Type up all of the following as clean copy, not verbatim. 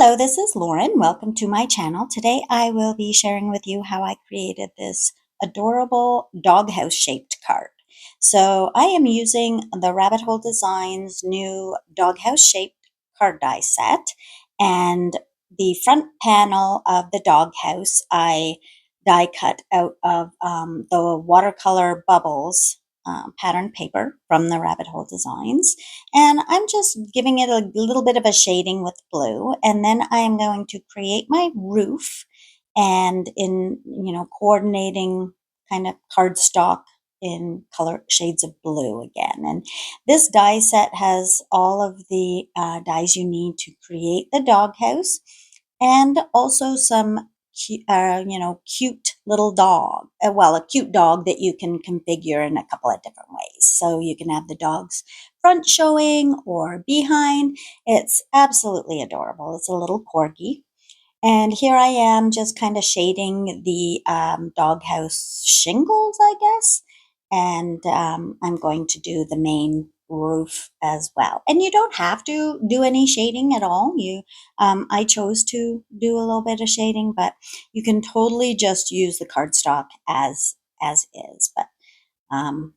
Hello, this is Lauren. Welcome to my channel. Today I will be sharing with you how I created this adorable doghouse shaped card. So I am using the Rabbit Hole Designs new doghouse shaped card die set, and the front panel of the doghouse I die cut out of the watercolor bubbles pattern paper from the Rabbit Hole Designs. And I'm just giving it a little bit of a shading with blue. And then I am going to create my roof and coordinating kind of cardstock in color shades of blue again. And this die set has all of the dies you need to create the doghouse, and also some cute little dog. Well, a cute dog that you can configure in a couple of different ways. So you can have the dog's front showing or behind. It's absolutely adorable. It's a little corgi. And here I am just kind of shading the doghouse shingles, I guess. And I'm going to do the main roof as well. And you don't have to do any shading at all. I chose to do a little bit of shading, but you can totally just use the cardstock as is. But um,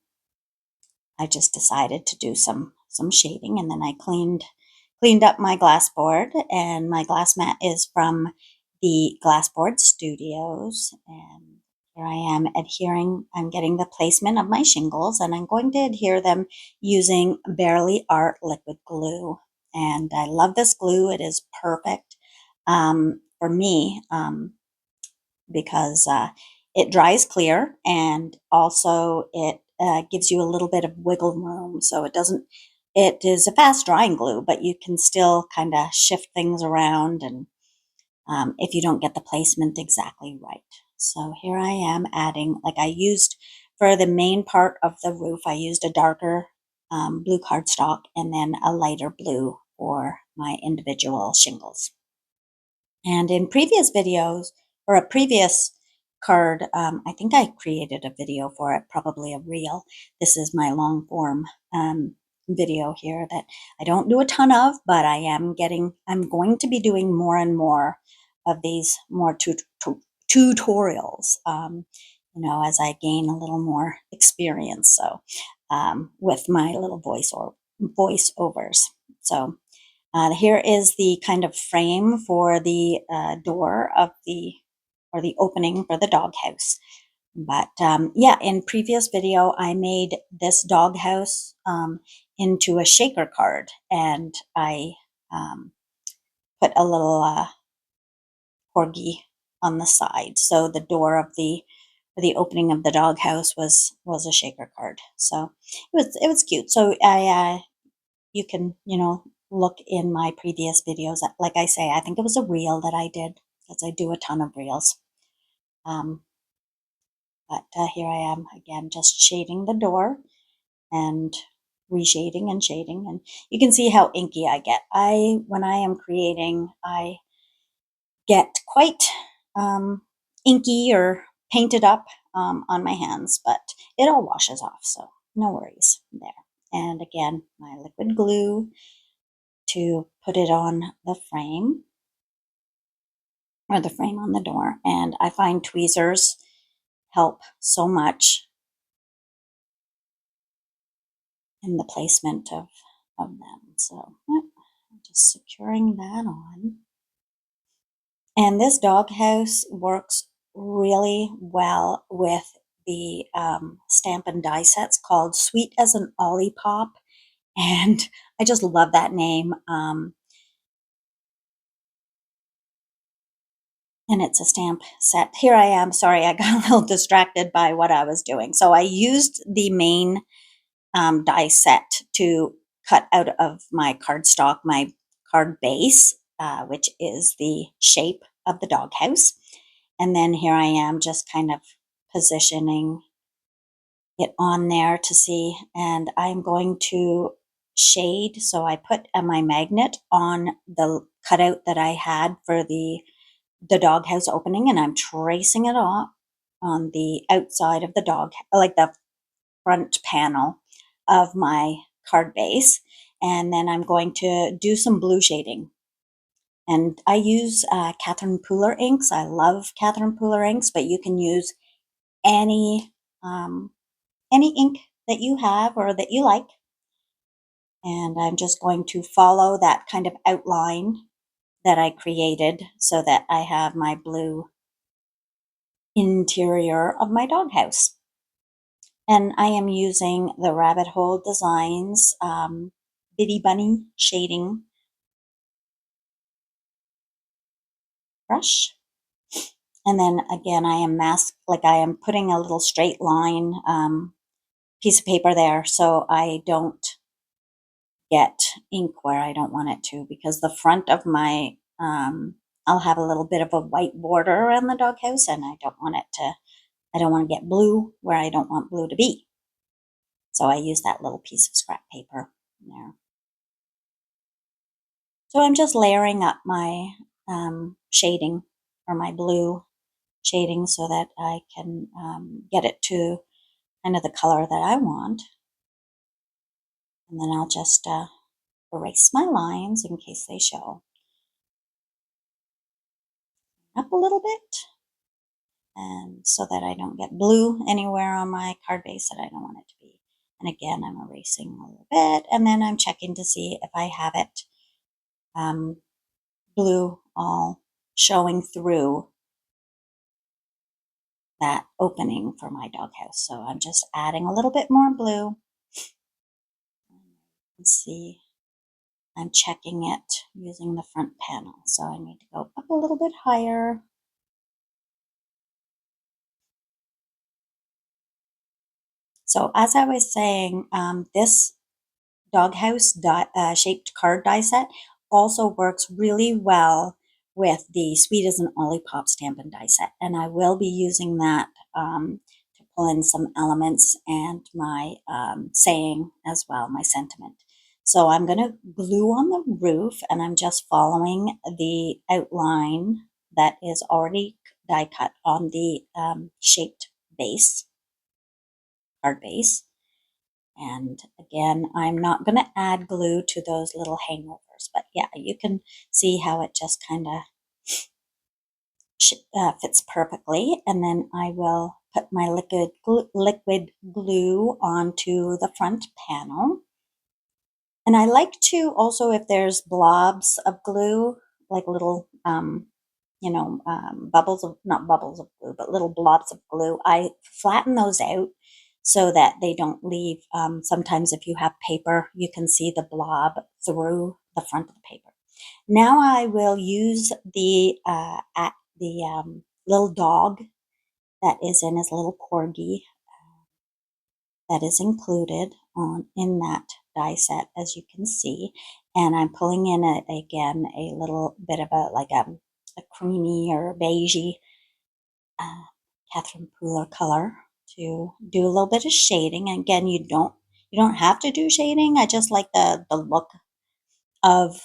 I just decided to do some shading, and then I cleaned up my glass board, and my glass mat is from the Glassboard Studios. And here I am I'm getting the placement of my shingles, and I'm going to adhere them using Bearly Art liquid glue. And I love this glue. It is perfect for me because it dries clear, and also it gives you a little bit of wiggle room. So it is a fast drying glue, but you can still kind of shift things around, and if you don't get the placement exactly right. So here I am adding, like I used for the main part of the roof, I used a darker blue cardstock and then a lighter blue for my individual shingles. And in previous videos, or a previous card, I think I created a video for it, probably a reel. This is my long form video here that I don't do a ton of, but I'm going to be doing more and more of these more tutorials, as I gain a little more experience. So with my little voiceovers. So here is the kind of frame for the door of or the opening for the doghouse. But yeah, in previous video, I made this doghouse into a shaker card, and I put a little corgi on the side. So the door of the opening of the doghouse was a shaker card. So it was cute. So you can, look in my previous videos. Like I say, I think it was a reel that I did, because I do a ton of reels. Um, but here I am again, just shading the door and reshading and shading. And you can see how inky I get. When I am creating, I get quite inky or painted up on my hands, but it all washes off. So no worries there. And again, my liquid glue to put it on the frame, or the frame on the door. And I find tweezers help so much in the placement of them. So yep, I'm just securing that on. And this doghouse works really well with the Stampin' Die sets called Sweet as an Olipop. And I just love that name. And it's a stamp set. Here I am. Sorry, I got a little distracted by what I was doing. So I used the main die set to cut out of my cardstock, my card base, which is the shape of the doghouse. And then here I am just kind of positioning it on there to see. And I'm going to shade. So I put my magnet on the cutout that I had for the doghouse opening, and I'm tracing it off on the outside of the dog, like the front panel of my card base. And then I'm going to do some blue shading And I use Catherine Pooler inks. I love Catherine Pooler inks, but you can use any um, any ink that you have or that you like. And I'm just going to follow that kind of outline that I created so that I have my blue interior of my doghouse. And I am using the Rabbit Hole Designs Bitty Bunny shading brush. And then again, I am I am putting a little straight line piece of paper there so I don't get ink where I don't want it to, because the front of my, I'll have a little bit of a white border around the doghouse and I don't want to get blue where I don't want blue to be. So I use that little piece of scrap paper there. So I'm just layering up my shading, or my blue shading, so that I can get it to kind of the color that I want. And then I'll just erase my lines in case they show. Up a little bit, and so that I don't get blue anywhere on my card base that I don't want it to be. And again, I'm erasing a little bit, and then I'm checking to see if I have it blue all showing through that opening for my doghouse. So I'm just adding a little bit more blue. And see, I'm checking it using the front panel. So I need to go up a little bit higher. So as I was saying, this doghouse shaped card die set also works really well with the Sweet as an Olipop Stampin' die set. And I will be using that to pull in some elements and my saying as well, my sentiment. So I'm going to glue on the roof, and I'm just following the outline that is already die cut on the shaped base, card base. And again, I'm not going to add glue to those little hangovers, but yeah, you can see how it just kind of fits perfectly. And then I will put my liquid glue onto the front panel. And I like to also, if there's blobs of glue, like little, not bubbles of glue, but little blobs of glue, I flatten those out so that they don't leave. Sometimes if you have paper, you can see the blob through the front of the paper. Now I will use the little dog that is in his little corgi that is included in that die set, as you can see. And I'm pulling in again a little bit of a creamy or beigey Catherine Pooler color to do a little bit of shading. And again, you don't have to do shading. I just like the look of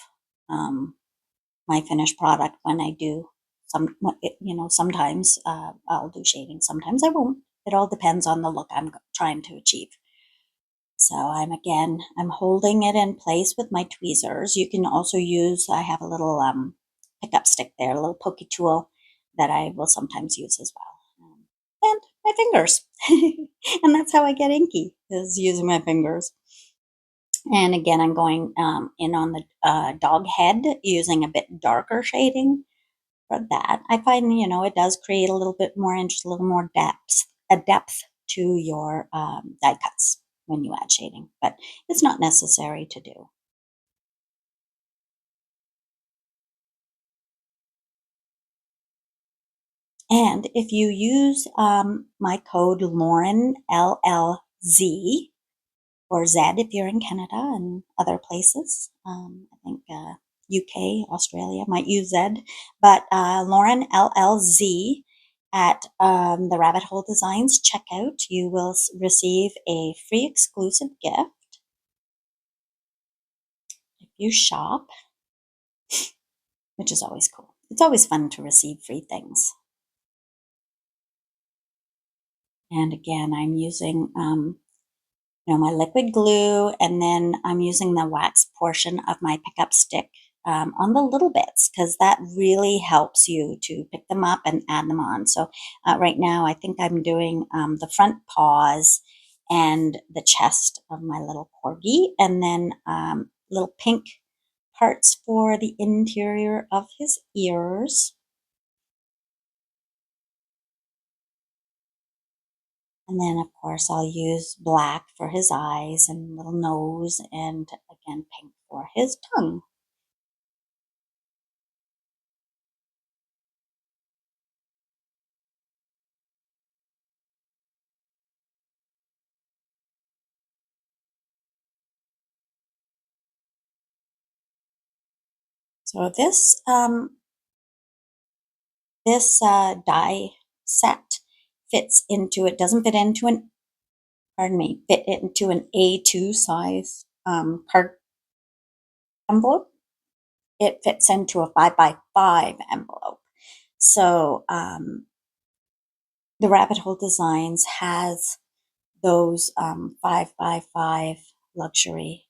my finished product when I do sometimes I'll do shading, sometimes I won't. It all depends on the look I'm trying to achieve. So I'm holding it in place with my tweezers. You can also use, I have a little pickup stick there, a little pokey tool that I will sometimes use as well. And my fingers. And that's how I get inky, is using my fingers. And again, I'm going in on the dog head using a bit darker shading for that. I find, it does create a little bit more interest, a little more depth to your die cuts when you add shading, but it's not necessary to do. And if you use my code Lauren LLZ, or Z if you're in Canada and other places, I think UK, Australia might use Z, but Lauren LLZ at the Rabbit Hole Designs checkout, you will receive a free exclusive gift if you shop, which is always cool. It's always fun to receive free things. And again, I'm using my liquid glue, and then I'm using the wax portion of my pickup stick on the little bits, because that really helps you to pick them up and add them on. So right now, I think I'm doing the front paws and the chest of my little corgi, and then little pink parts for the interior of his ears. And then, of course, I'll use black for his eyes and little nose, and again, pink for his tongue. So this die set fits into, it doesn't fit into an, pardon me, fit into an A2 size card envelope. It fits into a 5x5 envelope. So the Rabbit Hole Designs has those 5x5 luxury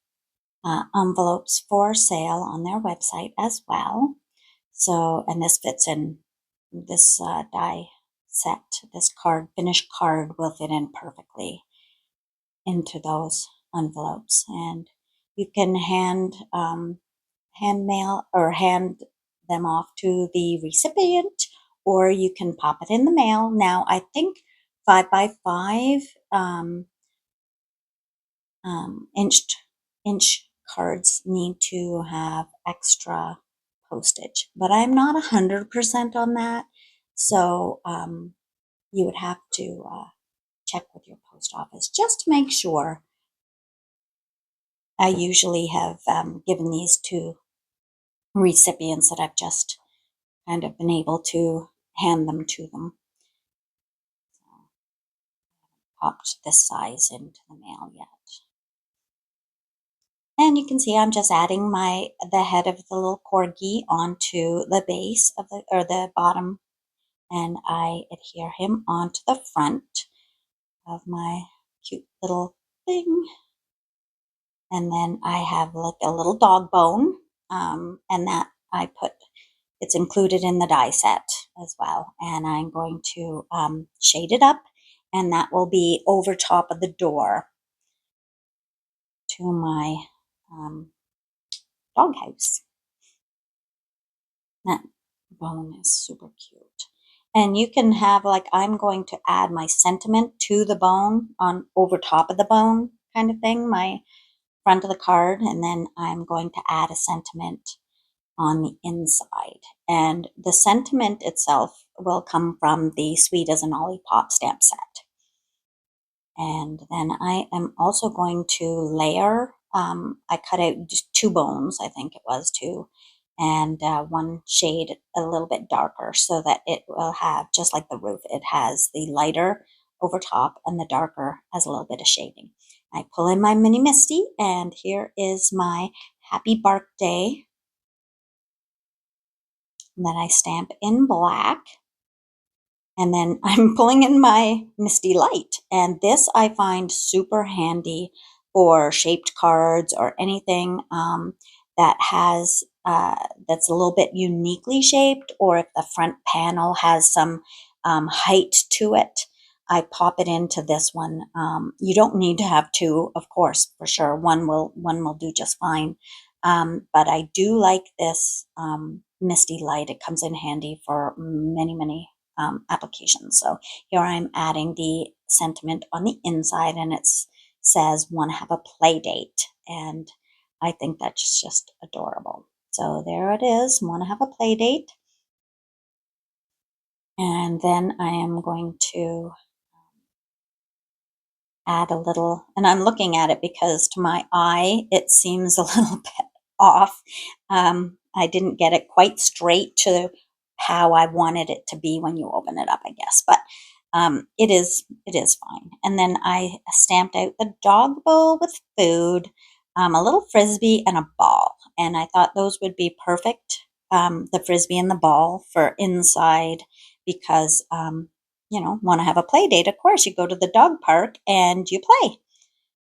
envelopes for sale on their website as well. So, and this fits in this die set, this card, finished card will fit in perfectly into those envelopes. And you can hand mail or hand them off to the recipient, or you can pop it in the mail. Now, I think 5x5 inch cards need to have extra postage, but I'm not 100% on that. So you would have to check with your post office just to make sure. I usually have given these to recipients that I've just kind of been able to hand them to them. So, popped this size into the mail yet. And you can see I'm just adding the head of the little corgi onto the base of the bottom, and I adhere him onto the front of my cute little thing. And then I have like a little dog bone, and that it's included in the die set as well. And I'm going to shade it up, and that will be over top of the door to my doghouse. That bone is super cute. And you can have, like, I'm going to add my sentiment to the bone on over top of the bone kind of thing, my front of the card, and then I'm going to add a sentiment on the inside. And the sentiment itself will come from the Sweet as an Olipop stamp set. And then I am also going to layer, I cut out just 2 bones, I think it was 2, and one shade a little bit darker so that it will have, just like the roof, it has the lighter over top and the darker has a little bit of shading. I pull in my mini Misty, and here is my Happy Bark Day that I stamp in black. And then I'm pulling in my Misty Light. And this I find super handy for shaped cards or anything that has that's a little bit uniquely shaped, or if the front panel has some height to it. I pop it into this one. You don't need to have 2, of course, for sure. One will do just fine. But I do like this Misty Light. It comes in handy for many applications. So here I'm adding the sentiment on the inside, and it says "Want to have a play date," and I think that's just adorable. So there it is, "Want to have a play date," and then I am going to add a little, and I'm looking at it because to my eye it seems a little bit off. I didn't get it quite straight to how I wanted it to be when you open it up, I guess, but it is fine. And then I stamped out the dog bowl with food, a little frisbee, and a ball, and I thought those would be perfect. The frisbee and the ball for inside, because want to have a play date, of course, you go to the dog park and you play.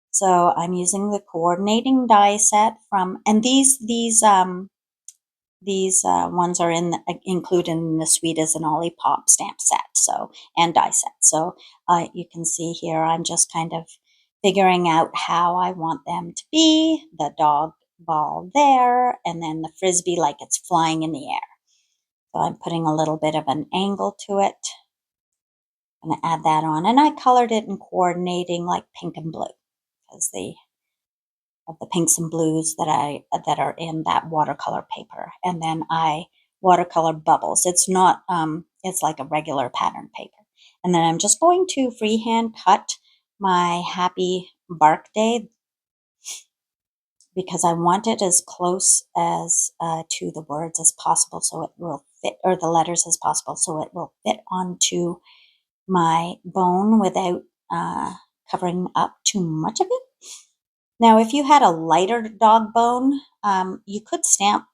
So I'm using the coordinating die set from, and these these ones are included in the Sweet as an Olipop stamp set, so and die set. So you can see here, I'm just kind of figuring out how I want them to be. The dog ball there, and then the frisbee like it's flying in the air. So I'm putting a little bit of an angle to it. I'm going to add that on, and I colored it in coordinating like pink and blue because of the pinks and blues that are in that watercolor paper. And then I watercolor bubbles. It's not it's like a regular pattern paper. And then I'm just going to freehand cut my happy bark day because I want it as close as to the words as possible so it will fit, or the letters as possible so it will fit onto my bone without covering up too much of it. Now, if you had a lighter dog bone, you could stamp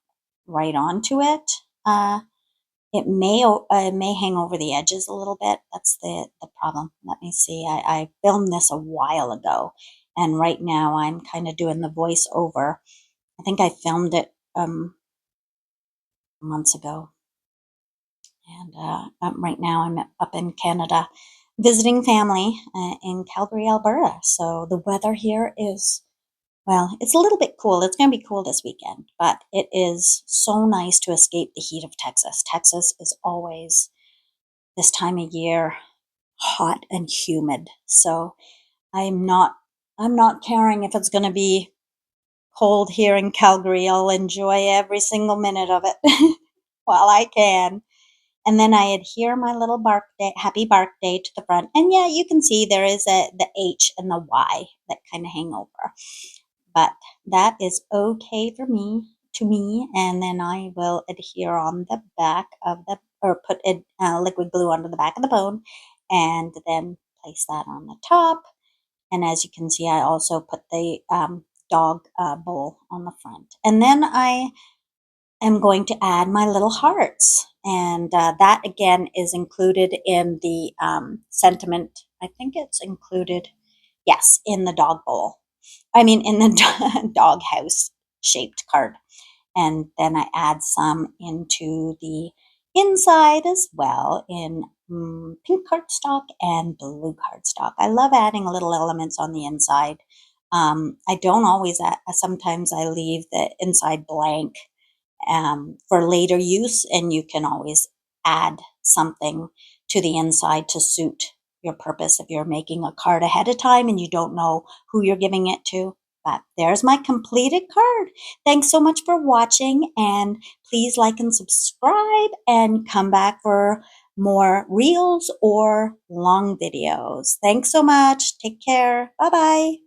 right onto it. It may hang over the edges a little bit. That's the problem. Let me see. I filmed this a while ago, and right now I'm kind of doing the voiceover. I think I filmed it months ago, and right now I'm up in Canada visiting family in Calgary, Alberta. So the weather here is, well, it's a little bit cool. It's going to be cool this weekend, but it is so nice to escape the heat of Texas. Texas is always, this time of year, hot and humid. So I'm not I'm not caring if it's going to be cold here in Calgary. I'll enjoy every single minute of it while I can. And then I adhere my little bark day, happy bark day to the front. And yeah, you can see there is the H and the Y that kind of hang over. But that is okay for me, to me. And then I will adhere on the back of the, or put liquid glue onto the back of the bone, and then place that on the top. And as you can see, I also put the dog bowl on the front. And then I am going to add my little hearts. And that again is included in the sentiment. I think it's included, yes, in the dog bowl. I mean, in the dog house shaped card. And then I add some into the inside as well in pink cardstock and blue cardstock. I love adding little elements on the inside. I don't always add, sometimes I leave the inside blank for later use, and you can always add something to the inside to suit your purpose if you're making a card ahead of time and you don't know who you're giving it to. But there's my completed card. Thanks so much for watching, and please like and subscribe and come back for more reels or long videos. Thanks so much. Take care. Bye bye.